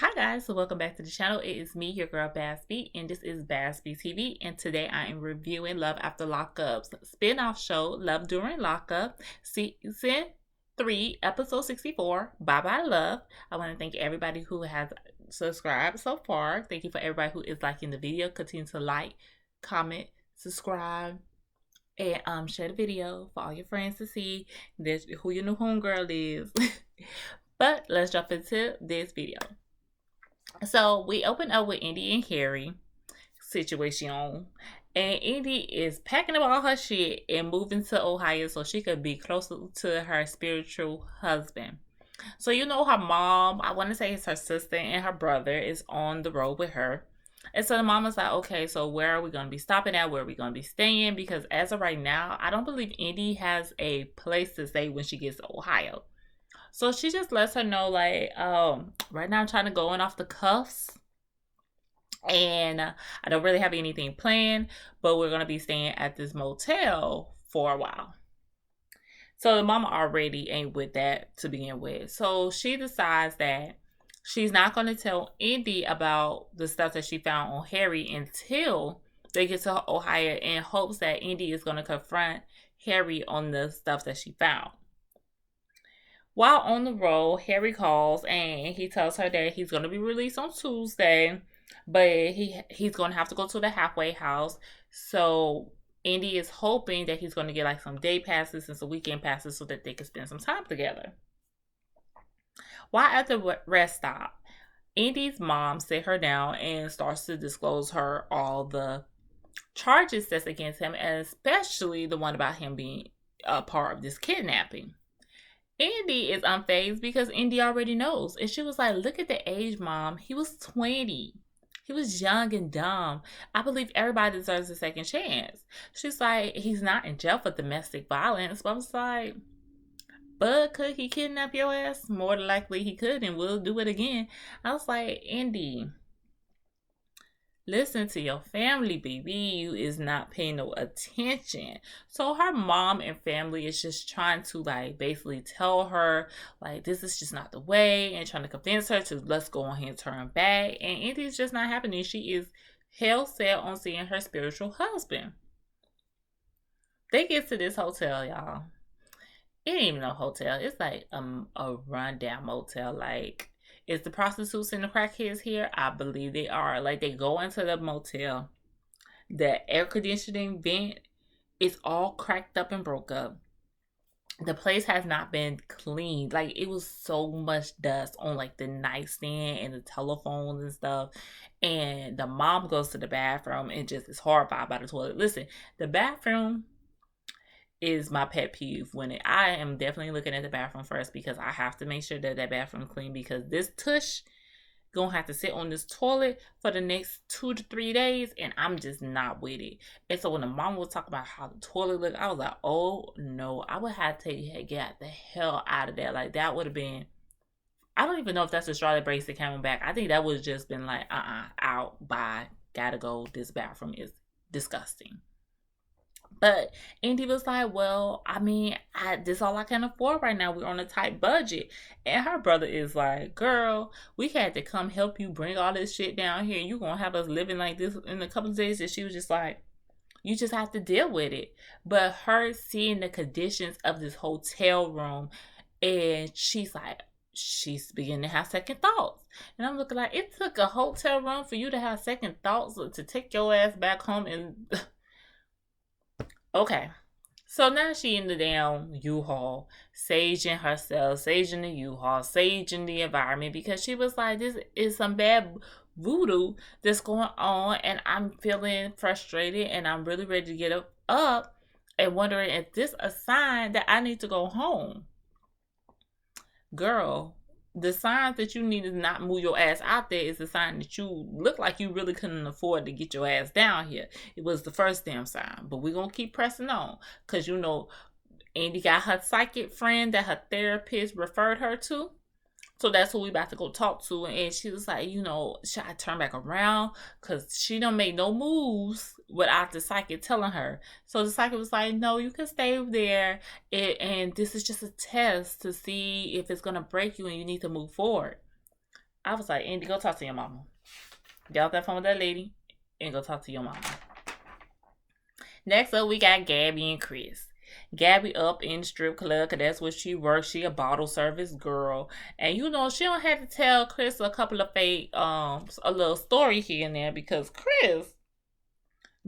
Hi guys, so welcome back to the channel. It is me, your girl Basby, and this is Basby TV. And today I am reviewing Love After Lockup's spin-off show, Love During Lockup, Season 3, Episode 64, Bye Bye Love. I want to thank everybody who has subscribed so far. Thank you for everybody who is liking the video. Continue to like, comment, subscribe, and share the video for all your friends to see who your new homegirl is. But let's jump into this video. So we open up with Indy and Harry situation, and Indy is packing up all her shit and moving to Ohio so she could be closer to her spiritual husband. So you know her mom, I want to say it's her sister and her brother, is on the road with her. And so the mom was like, okay, so where are we going to be stopping at? Where are we going to be staying? Because as of right now, I don't believe Indy has a place to stay when she gets to Ohio. So she just lets her know, like, right now I'm trying to go in off the cuffs. And I don't really have anything planned, but we're going to be staying at this motel for a while. So the mama already ain't with that to begin with. So she decides that she's not going to tell Indy about the stuff that she found on Harry until they get to Ohio, in hopes that Indy is going to confront Harry on the stuff that she found. While on the road, Harry calls and he tells her that he's going to be released on Tuesday, but he's going to have to go to the halfway house. So Indy is hoping that he's going to get like some day passes and some weekend passes so that they can spend some time together. While at the rest stop, Indy's mom sit her down and starts to disclose her all the charges that's against him, and especially the one about him being a part of this kidnapping. Indy is unfazed because Indy already knows. And she was like, look at the age, Mom. He was 20. He was young and dumb. I believe everybody deserves a second chance. She's like, he's not in jail for domestic violence. But I was like, but could he kidnap your ass? More than likely he could, and will do it again. I was like, Indy, listen to your family, baby. You is not paying no attention. So her mom and family is just trying to like basically tell her like this is just not the way, and trying to convince her to let's go on here and turn back. And Indy's just not happening. She is hell set on seeing her spiritual husband. They get to this hotel, y'all. It ain't even a hotel. It's like a rundown motel. Like, is the prostitutes and the crackheads here? I believe they are. Like, they go into the motel. The air conditioning vent is all cracked up and broke up. The place has not been cleaned. Like, it was so much dust on, like, the nightstand and the telephones and stuff. And the mom goes to the bathroom and just is horrified by the toilet. Listen, the bathroom is my pet peeve. I am definitely looking at the bathroom first, because I have to make sure that bathroom is clean, because this tush gonna have to sit on this toilet for the next 2 to 3 days, and I'm just not with it. And so when the mom was talking about how the toilet looked, I was like, oh no, I would have to get the hell out of there. Like, that would have been, I don't even know if that's the straw that breaks the camel's back. I think that would have just been like, out, bye, gotta go. This bathroom is disgusting. But Indy was like, well, I mean, this is all I can afford right now. We're on a tight budget. And her brother is like, girl, we had to come help you bring all this shit down here. You going to have us living like this in a couple of days. And she was just like, you just have to deal with it. But her seeing the conditions of this hotel room, and she's like, she's beginning to have second thoughts. And I'm looking like, it took a hotel room for you to have second thoughts to take your ass back home and... Okay, so now she in the damn U-Haul, saging herself, saging the U-Haul, saging the environment, because she was like, this is some bad voodoo that's going on, and I'm feeling frustrated, and I'm really ready to get up and wondering if this is a sign that I need to go home. Girl, the sign that you need to not move your ass out there is the sign that you look like you really couldn't afford to get your ass down here. It was the first damn sign. But we're going to keep pressing on. Because, you know, Andy got her psychic friend that her therapist referred her to. So that's who we about to go talk to. And she was like, you know, should I turn back around? Because she don't make no moves without the psychic telling her. So the psychic was like, no, you can stay there. And this is just a test to see if it's going to break you and you need to move forward. I was like, Andy, go talk to your mama. Get off that phone with that lady and go talk to your mama. Next up, we got Gabby and Chris. Gabby up in the strip club because that's where she works. She a bottle service girl. And you know, she don't have to tell Chris a couple of fake, a little story here and there because Chris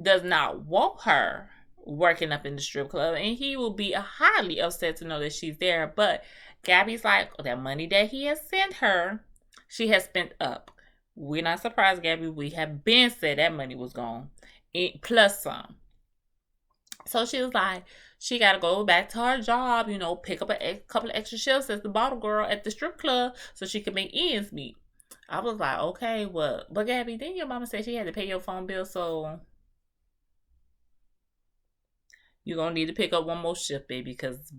does not want her working up in the strip club. And he will be highly upset to know that she's there. But Gabby's like, that money that he has sent her, she has spent up. We're not surprised, Gabby. We have been said that money was gone. Plus some. So she was like, she got to go back to her job, you know, pick up a couple of extra shifts as the bottle girl at the strip club so she could make ends meet. I was like, okay, well, but Gabby, then your mama said she had to pay your phone bill, so you're going to need to pick up one more shift, baby, because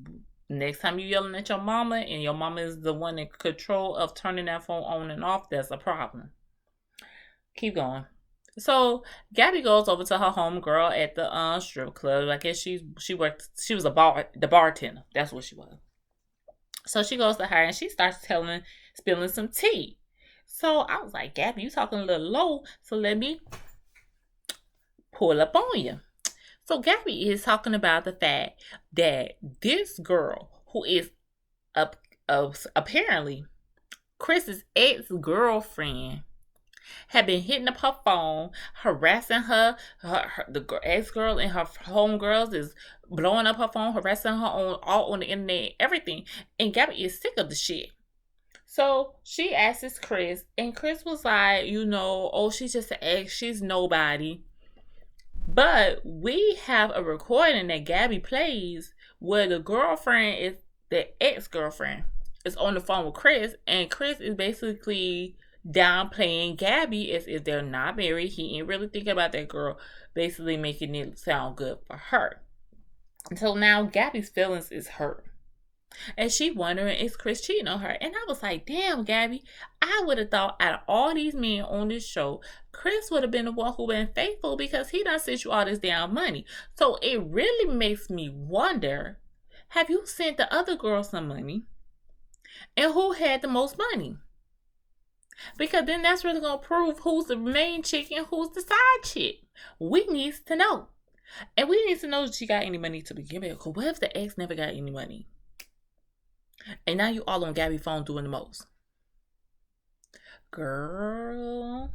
next time you're yelling at your mama and your mama is the one in control of turning that phone on and off, that's a problem. Keep going. So Gabby goes over to her homegirl at the strip club. I guess she was the bartender. That's what she was. So she goes to her and she starts spilling some tea. So I was like, Gabby, you talking a little low, so let me pull up on you. So Gabby is talking about the fact that this girl, who is apparently Chris's ex-girlfriend, had been hitting up her phone, harassing her. The ex-girl and her homegirls is blowing up her phone, harassing her all on the internet, everything. And Gabby is sick of the shit. So she asks Chris, and Chris was like, you know, oh, she's just an ex, she's nobody. But we have a recording that Gabby plays where the ex-girlfriend is on the phone with Chris, and Chris is basically downplaying Gabby as if they're not married. He ain't really thinking about that girl, basically making it sound good for her. So now Gabby's feelings is hurt. And she wondering, is Chris cheating on her? And I was like, damn, Gabby, I would have thought out of all these men on this show, Chris would have been the one who been faithful because he done sent you all this damn money. So it really makes me wonder, have you sent the other girl some money? And who had the most money? Because then that's really going to prove who's the main chick and who's the side chick. We need to know. And we need to know if she got any money to begin with. Because what if the ex never got any money? And now you all on Gabby's phone doing the most. Girl.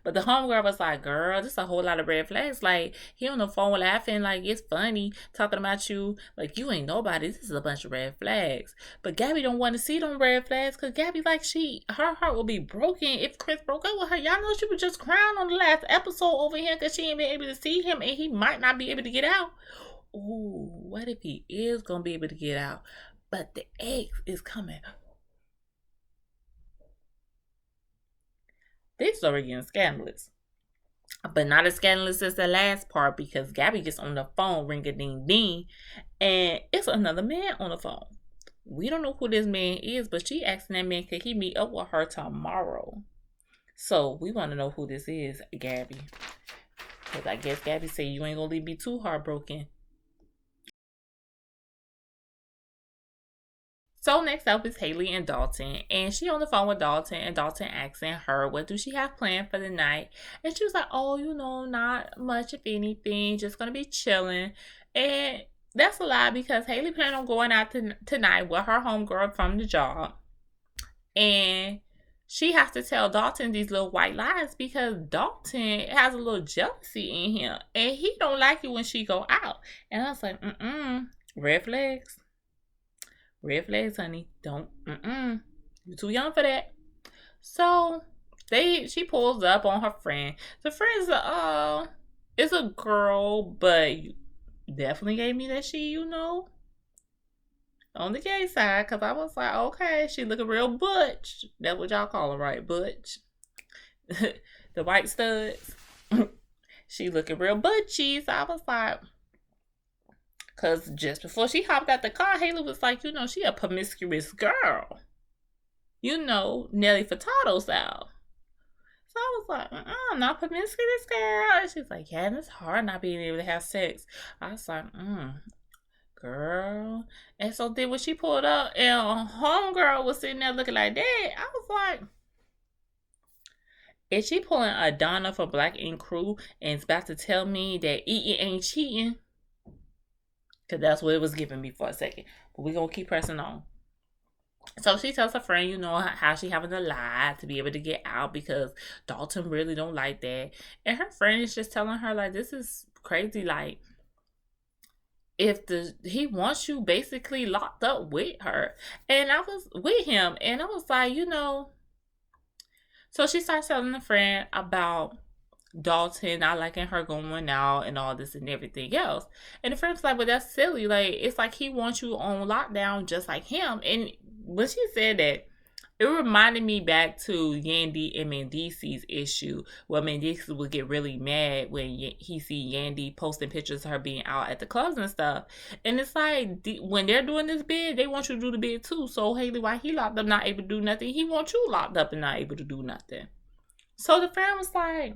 But the homegirl was like, girl, this is a whole lot of red flags. Like, he on the phone laughing like it's funny, talking about you like you ain't nobody. This is a bunch of red flags. But Gabby don't want to see them red flags because Gabby like her heart will be broken if Chris broke up with her. Y'all know she was just crying on the last episode over here because she ain't been able to see him and he might not be able to get out. Ooh, what if he is going to be able to get out? But the ex is coming. This story getting scandalous. But not as scandalous as the last part because Gabby gets on the phone, ring-a-ding-ding, and it's another man on the phone. We don't know who this man is, but she asking that man, could he meet up with her tomorrow? So we want to know who this is, Gabby. Because I guess Gabby said you ain't going to leave me too heartbroken. So next up is Haley and Darlton, and she on the phone with Darlton, and Darlton asking her, what do she have planned for the night? And she was like, oh, you know, not much, if anything, just going to be chilling. And that's a lie because Haley planned on going out tonight with her homegirl from the job. And she has to tell Darlton these little white lies because Darlton has a little jealousy in him. And he don't like it when she go out. And I was like, red flags. Red flags, honey. Don't. You're too young for that. So she pulls up on her friend. The friend's it's a girl, but you definitely gave me that she, you know, on the gay side, because I was like, okay, she looking real butch. That's what y'all call her, right? Butch. The white studs. She looking real butchy. So I was like, because just before she hopped out the car, Haley was like, you know, she a promiscuous girl. You know, Nelly Furtado style. So I was like, I'm not promiscuous, girl. And she's like, yeah, and it's hard not being able to have sex. I was like, girl. And so then when she pulled up and homegirl was sitting there looking like that, I was like, is she pulling a Donna for Black Ink Crew and is about to tell me that eating ain't cheating? Because that's what it was giving me for a second. But we're going to keep pressing on. So she tells her friend, you know, how she having to lie to be able to get out because Darlton really don't like that. And her friend is just telling her, like, this is crazy. Like, if he wants you basically locked up with her. And I was with him. And I was like, you know. So she starts telling a friend about Darlton not liking her going out and all this and everything else. And the friend's like, but that's silly. Like, it's like he wants you on lockdown just like him. And when she said that, it reminded me back to Yandy and Mandisi's issue, where Mandisi would get really mad when he see Yandy posting pictures of her being out at the clubs and stuff. And it's like, when they're doing this bid, they want you to do the bid too. So Haley, why he locked up not able to do nothing, he wants you locked up and not able to do nothing. So the friend was like,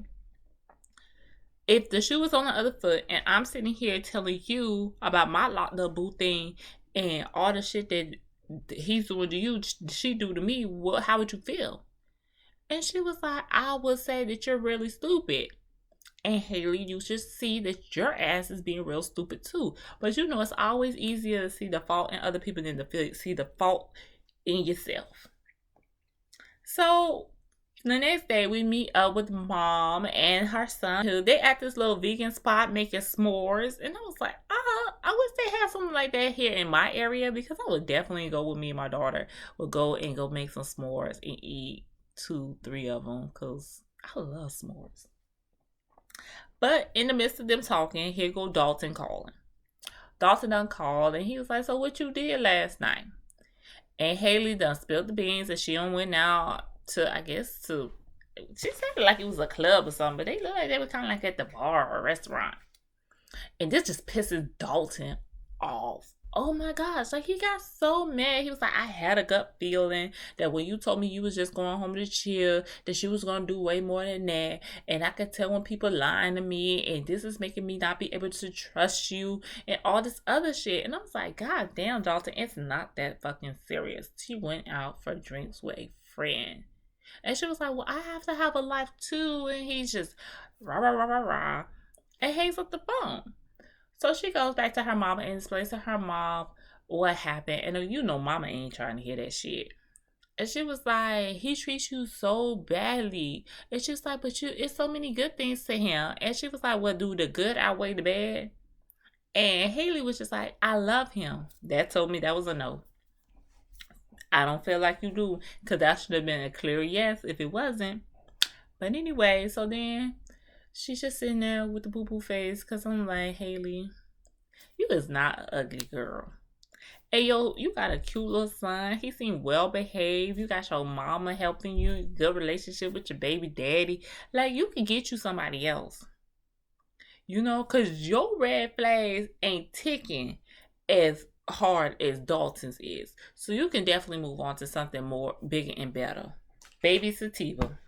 if the shoe was on the other foot and I'm sitting here telling you about my locked up boo thing and all the shit that he's doing to you, she do to me, how would you feel? And she was like, I would say that you're really stupid. And Haley, you should see that your ass is being real stupid too. But you know, it's always easier to see the fault in other people than to see the fault in yourself. So the next day, we meet up with mom and her son. They at this little vegan spot making s'mores. And I was like, I wish they had something like that here in my area, because I would definitely go with me and my daughter. Would go make some s'mores and eat 2-3 of them, because I love s'mores. But in the midst of them talking, here go Darlton calling. Darlton done called and he was like, so what you did last night? And Haley done spilled the beans and she done went out to, I guess, she said like it was a club or something, but they looked like they were kind of like at the bar or restaurant. And this just pisses Darlton off. Oh my gosh, like he got so mad. He was like, I had a gut feeling that when you told me you was just going home to chill, that she was going to do way more than that. And I could tell when people lying to me, and this is making me not be able to trust you and all this other shit. And I was like, God damn, Darlton, it's not that fucking serious. She went out for drinks with a friend. And she was like, well, I have to have a life too. And he's just rah, rah, rah, rah, rah. And hangs up the phone. So she goes back to her mama and explains to her mom what happened. And you know mama ain't trying to hear that shit. And she was like, he treats you so badly. And she's like, but it's so many good things to him. And she was like, well, do the good outweigh the bad? And Haley was just like, I love him. That told me that was a no. I don't feel like you do, because that should have been a clear yes if it wasn't. But anyway, so then she's just sitting there with the boo-boo face, because I'm like, Haley, you is not an ugly girl. Hey, yo, you got a cute little son. He seemed well-behaved. You got your mama helping you. Good relationship with your baby daddy. Like, you can get you somebody else. You know, because your red flags ain't ticking as hard as Darlton's is. So you can definitely move on to something more bigger and better. Baby Santiba.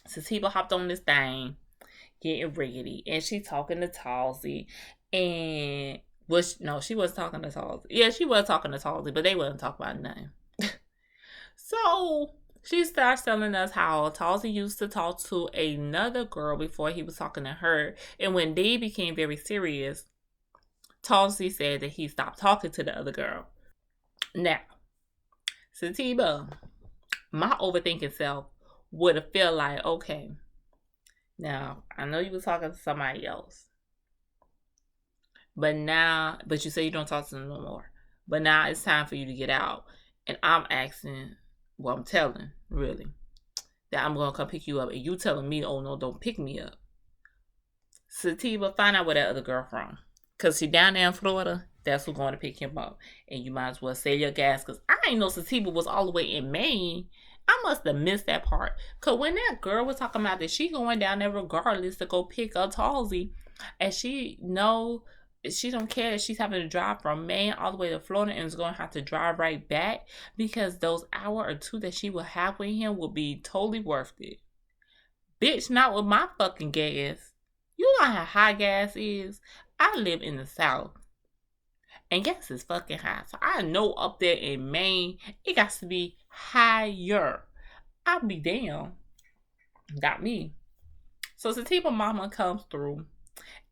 Santiba hopped on this thing, getting riggedy, and she talking to Talsey, and she was talking to Talsey. Yeah, she was talking to Talsey, but they wasn't talking about nothing. So she starts telling us how Talsey used to talk to another girl before he was talking to her, and when they became very serious, Talsey said that he stopped talking to the other girl. Now, Santiba, my overthinking self would have felt like, okay, now I know you was talking to somebody else, but you say you don't talk to them no more. But now it's time for you to get out, and I'm asking, well, I'm telling really that I'm gonna come pick you up, and you telling me, oh no, don't pick me up. Santiba, find out where that other girl from. Because she down there in Florida, that's who's going to pick him up. And you might as well save your gas. Because I didn't know Santiba was all the way in Maine. I must have missed that part. Because when that girl was talking about that she going down there regardless to go pick up Talsey. And she don't care that she's having to drive from Maine all the way to Florida and is going to have to drive right back. Because those hour or two that she will have with him will be totally worth it. Bitch, not with my fucking gas. You know how high gas is? I live in the South. And gas is fucking high. So I know up there in Maine, it got to be higher. I'll be damn. Got me. So Santiba mama comes through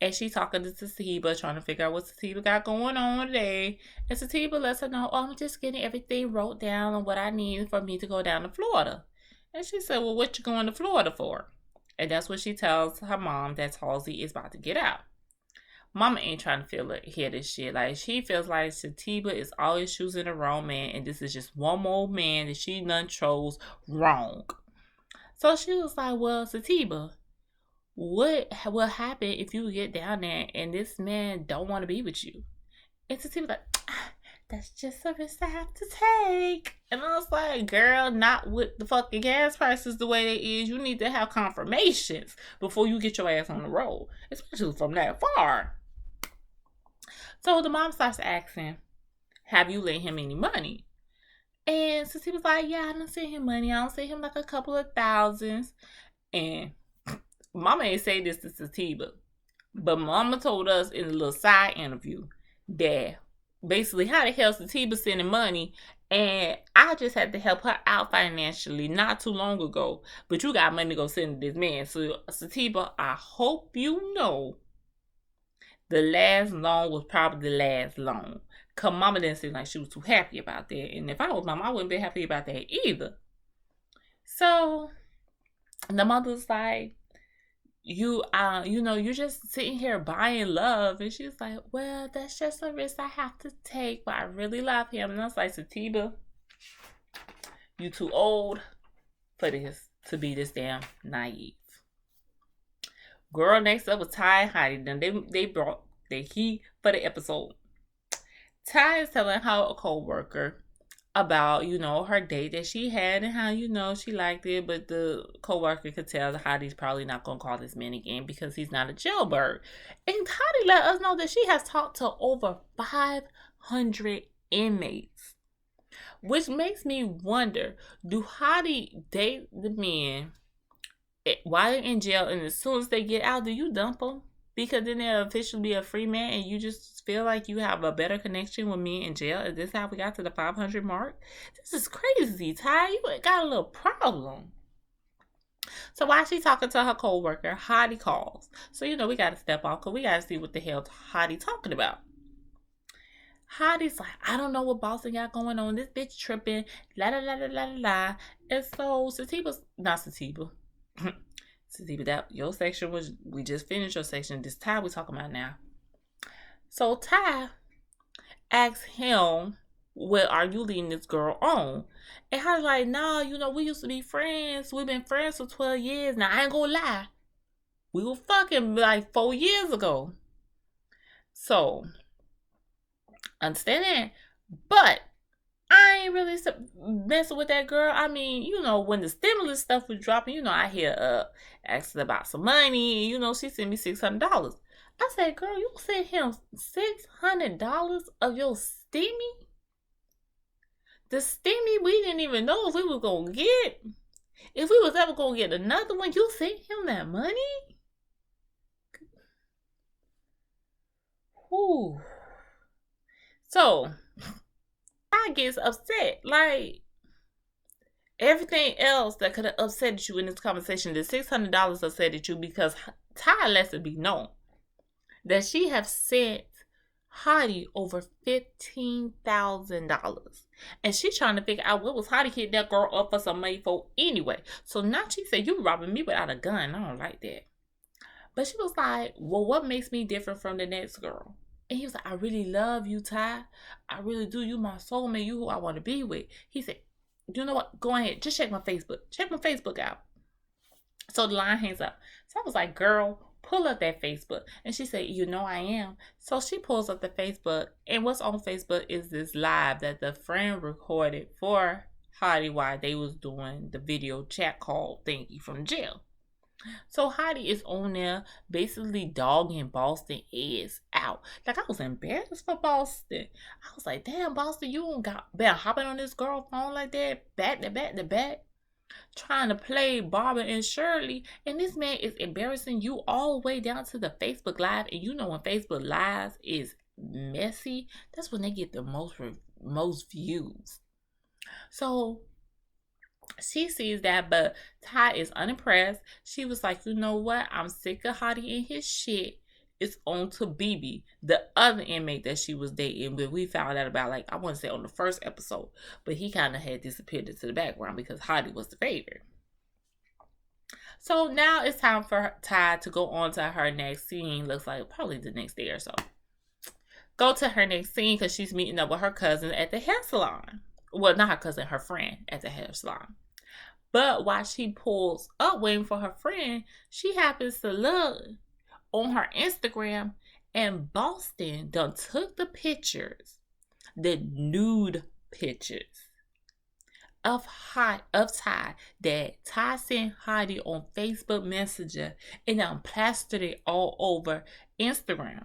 and she talking to Santiba, trying to figure out what Santiba got going on today. And Santiba lets her know, oh, I'm just getting everything wrote down on what I need for me to go down to Florida. And she said, well, what you going to Florida for? And that's what she tells her mom that Talsey is about to get out. Mama ain't trying to hear this shit. Like, she feels like Santiba is always choosing the wrong man, and this is just one more man that she done chose wrong. So she was like, well, Santiba, what will happen if you get down there and this man don't want to be with you? And Santiba like, that's just a risk I have to take. And I was like, girl, not with the fucking gas prices the way they is. You need to have confirmations before you get your ass on the road, especially from that far. So the mom starts asking, have you lent him any money? And Sissy was like, yeah, I don't send him money. I don't send him like a couple of thousands. And Mama ain't say this to Santiba, but Mama told us in a little side interview that basically how the hell Santiba sending money, and I just had to help her out financially not too long ago, but you got money to go send to this man. So Santiba, I hope you know the last loan was probably the last loan. Cause Mama didn't seem like she was too happy about that. And if I was Mama, I wouldn't be happy about that either. So the mother's like, you're just sitting here buying love. And she's like, well, that's just a risk I have to take, but I really love him. And I was like, Santiba, you too old for this to be this damn naive. Girl, next up was Ty and Heidi. Then they brought the heat for the episode. Ty is telling her co-worker about, her date that she had and how, she liked it, but the co-worker could tell that Heidi's probably not going to call this man again because he's not a jailbird. And Heidi let us know that she has talked to over 500 inmates, which makes me wonder, do Heidi date the men while they're in jail, and as soon as they get out, do you dump them? Because then they'll officially be a free man, and you just feel like you have a better connection with men in jail. Is this how we got to the 500 mark? This is crazy, Ty. You got a little problem. So while she's talking to her co-worker, Heidi calls. So, we got to step off because we got to see what the hell Heidi talking about. Heidi's like, I don't know what Boston got going on. This bitch tripping. La la la la la la. And so Santiba's not Santiba. Santiba, that your section was, we just finished your section. This Ty we talking about now. So Ty asks him, well, are you leading this girl on? And Heidi's like, no, we used to be friends. We've been friends for 12 years. Now, I ain't gonna lie. We were fucking like 4 years ago. So, understand that. But I ain't really messing with that girl. I mean, when the stimulus stuff was dropping, I hear asking about some money. She sent me $600. I said, girl, you sent him $600 of your steamy? The steamy we didn't even know if we were going to get. If we was ever going to get another one, you sent him that money? Whew. So I gets upset. Like, everything else that could have upset you in this conversation, the $600 upset you because Ty lets it be known that she have sent Heidi over $15,000. And she trying to figure out what was Heidi hit that girl up for some money for anyway. So now she said, you robbing me without a gun. I don't like that. But she was like, well, what makes me different from the next girl? And he was like, I really love you, Ty. I really do. You my soulmate. You who I want to be with. He said, you know what? Go ahead. Just check my Facebook. Check my Facebook out. So the line hangs up. So I was like, girl, pull up that Facebook. And she said, I am. So she pulls up the Facebook. And what's on Facebook is this live that the friend recorded for Heidi while they was doing the video chat call thingy from jail. So Heidi is on there basically dogging Boston ass out. Like, I was embarrassed for Boston. I was like, damn, Boston, you don't got been hopping on this girl phone like that, back to back to back, trying to play Barbara and Shirley. And this man is embarrassing you all the way down to the Facebook Live. And when Facebook Live is messy, that's when they get the most views. So she sees that, but Ty is unimpressed. She was like, you know what? I'm sick of Hottie and his shit. It's on to BB, the other inmate that she was dating, but we found out about, like, I want to say on the first episode, but he kind of had disappeared into the background because Hottie was the favorite. So now it's time for Ty to go on to her next scene. Looks like probably the next day or so. Go to her next scene because she's meeting up with her cousin at the hair salon. Well, not her cousin, her friend at the hair salon. But while she pulls up waiting for her friend, she happens to look on her Instagram, and Boston done took the pictures, the nude pictures of Ty that Ty sent Heidi on Facebook Messenger and then plastered it all over Instagram.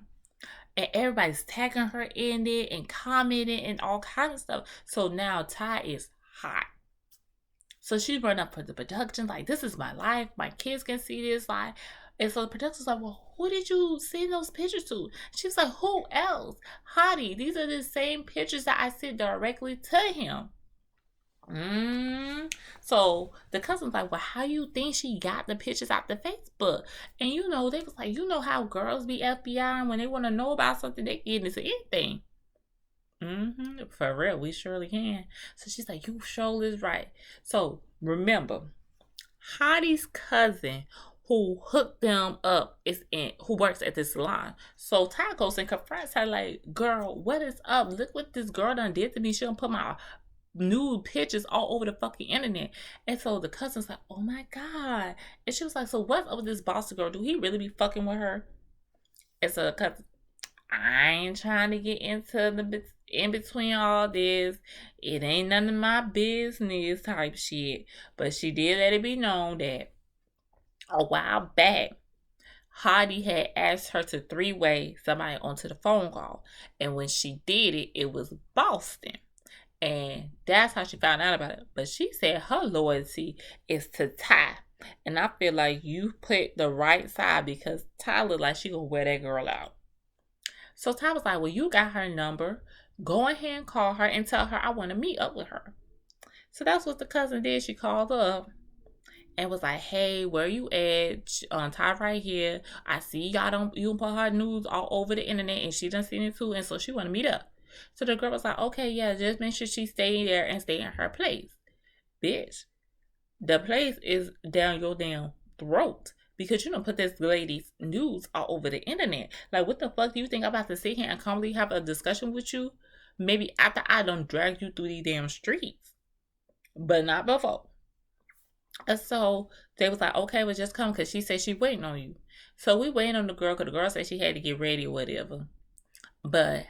And everybody's tagging her in it and commenting and all kinds of stuff. So now Ty is hot. So she run up for the production, like, this is my life. My kids can see this life. And so the production's like, well, who did you send those pictures to? She's like, who else? Hottie, these are the same pictures that I sent directly to him. So the cousin's like, well, how you think she got the pictures out the Facebook? And you know, they was like, you know how girls be FBI when they want to know about something, they get into anything. For real, we surely can. So she's like, you sure is right. So remember, Hottie's cousin who hooked them up who works at this salon. So Ty goes and confronts her like, girl, what is up? Look what this girl done did to me. She done put my nude pictures all over the fucking internet. And so the cousin's like, oh my God. And she was like, so what's up with this Boston girl? Do he really be fucking with her? And so the cousin, I ain't trying to get into the in between all this. It ain't none of my business type shit. But she did let it be known that a while back, Hottie had asked her to three-way somebody onto the phone call. And when she did it, it was Boston. And that's how she found out about it. But she said her loyalty is to Ty. And I feel like you put the right side because Ty look like she gonna wear that girl out. So Ty was like, well, you got her number. Go ahead and call her and tell her I want to meet up with her. So that's what the cousin did. She called up and was like, hey, where you at? Ty right here. I see y'all don't put her news all over the internet and she done seen it too. And so she want to meet up. So the girl was like, okay, yeah, just make sure she stay there and stay in her place. Bitch, the place is down your damn throat. Because you don't put this lady's news all over the internet. Like, what the fuck do you think I'm about to sit here and calmly have a discussion with you? Maybe after I done dragged you through these damn streets. But not before. And so they was like, okay, well, just come because she said she waiting on you. So we waiting on the girl because the girl said she had to get ready or whatever. But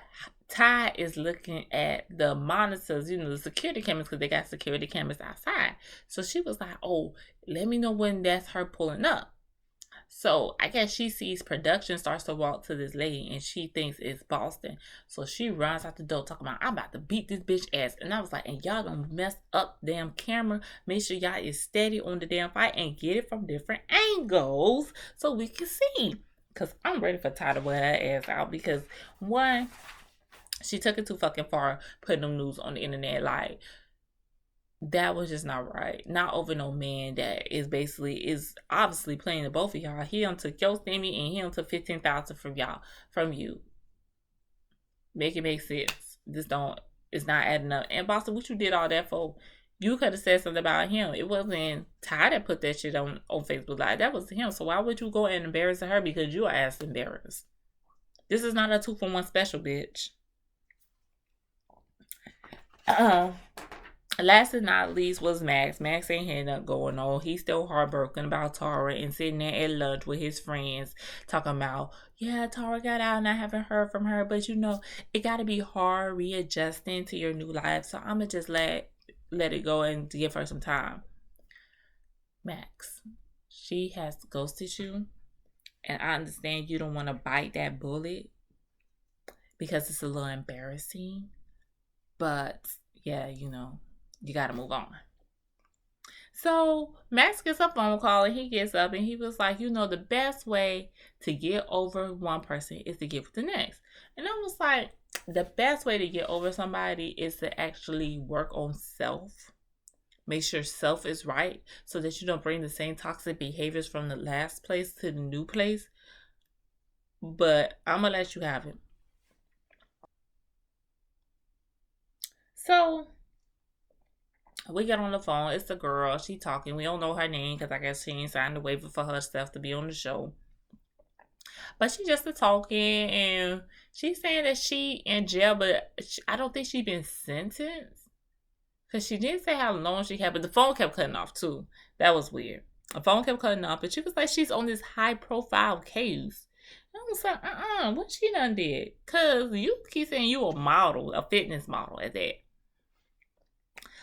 Ty is looking at the monitors, the security cameras, because they got security cameras outside. So she was like, oh, let me know when that's her pulling up. So I guess she sees production starts to walk to this lady and she thinks it's Boston. So she runs out the door talking about, I'm about to beat this bitch ass. And I was like, and y'all don't mess up the damn camera. Make sure y'all is steady on the damn fight and get it from different angles so we can see. Because I'm ready for Ty to wear her ass out because one, she took it too fucking far putting them news on the internet. Like, that was just not right. Not over no man that is obviously playing the both of y'all. He done took your stimmy and he done took $15,000 from you. Make it make sense. It's not adding up. And Boston, what you did all that for? You could have said something about him. It wasn't Ty that put that shit on Facebook Live. That was him. So why would you go and embarrass her because you are ass embarrassed? This is not a 2-for-1 special, bitch. Last but not least was Max. Max ain't had nothing going on. He's still heartbroken about Tara and sitting there at lunch with his friends talking about, yeah, Tara got out and I haven't heard from her. But it got to be hard readjusting to your new life. So I'm going to just let it go and give her some time. Max, she has ghosted you. And I understand you don't want to bite that bullet because it's a little embarrassing. But yeah, you got to move on. So Max gets a phone call and he gets up and he was like, the best way to get over one person is to get with the next. And I was like, the best way to get over somebody is to actually work on self. Make sure self is right so that you don't bring the same toxic behaviors from the last place to the new place. But I'm going to let you have it. So we get on the phone. It's the girl. She talking. We don't know her name because I guess she ain't signed a waiver for herself to be on the show. But she just a talking, and she's saying that she in jail, but I don't think she been sentenced. Because she didn't say how long she had, but the phone kept cutting off too. That was weird. The phone kept cutting off, but she was like, she's on this high profile case. And I was like, what she done did? Because you keep saying you a model, a fitness model at that.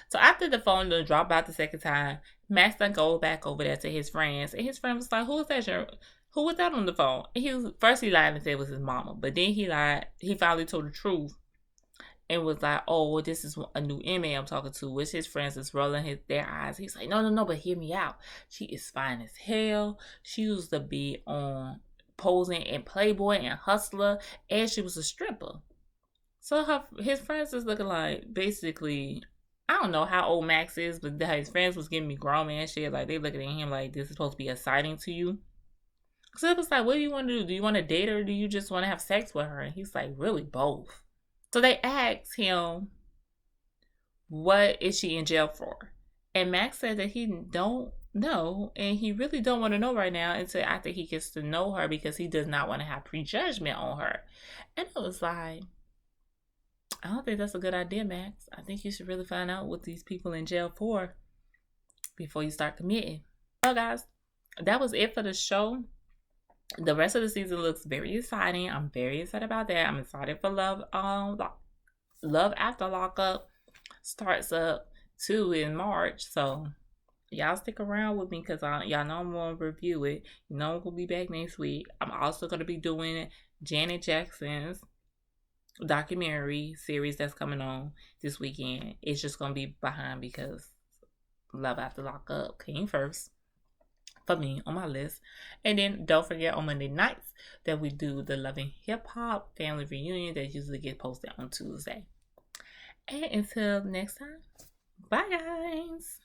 So after the phone done dropped out the second time, Max done go back over there to his friends. And his friend was like, who was that on the phone? And first he lied and said it was his mama. But then he lied. He finally told the truth. And was like, oh, this is a new inmate I'm talking to, which his friends is rolling their eyes. He's like, no, but hear me out. She is fine as hell. She used to be on posing in Playboy and Hustler, and she was a stripper. So his friends is looking like, basically, I don't know how old Max is, but his friends was giving me grown man shit. Like, they looking at him like, this is supposed to be exciting to you. So it was like, what do you want to do? Do you want to date her, or do you just want to have sex with her? And he's like, really, both. So they asked him, what is she in jail for? And Max said that he don't know, and he really don't want to know right now until after he gets to know her, because he does not want to have prejudgment on her. And it was like, I don't think that's a good idea, Max. I think you should really find out what these people in jail for before you start committing. So guys, that was it for the show. The rest of the season looks very exciting. I'm very excited about that. I'm excited for Love After Lockup starts up too in March. So y'all stick around with me, because y'all know I'm going to review it. You know I'm going to be back next week. I'm also going to be doing Janet Jackson's documentary series that's coming on this weekend. It's just going to be behind because Love After Lockup came first for me on my list. And then don't forget on Monday nights that we do the Loving Hip Hop family reunion that usually gets posted on Tuesday. And until next time, bye guys.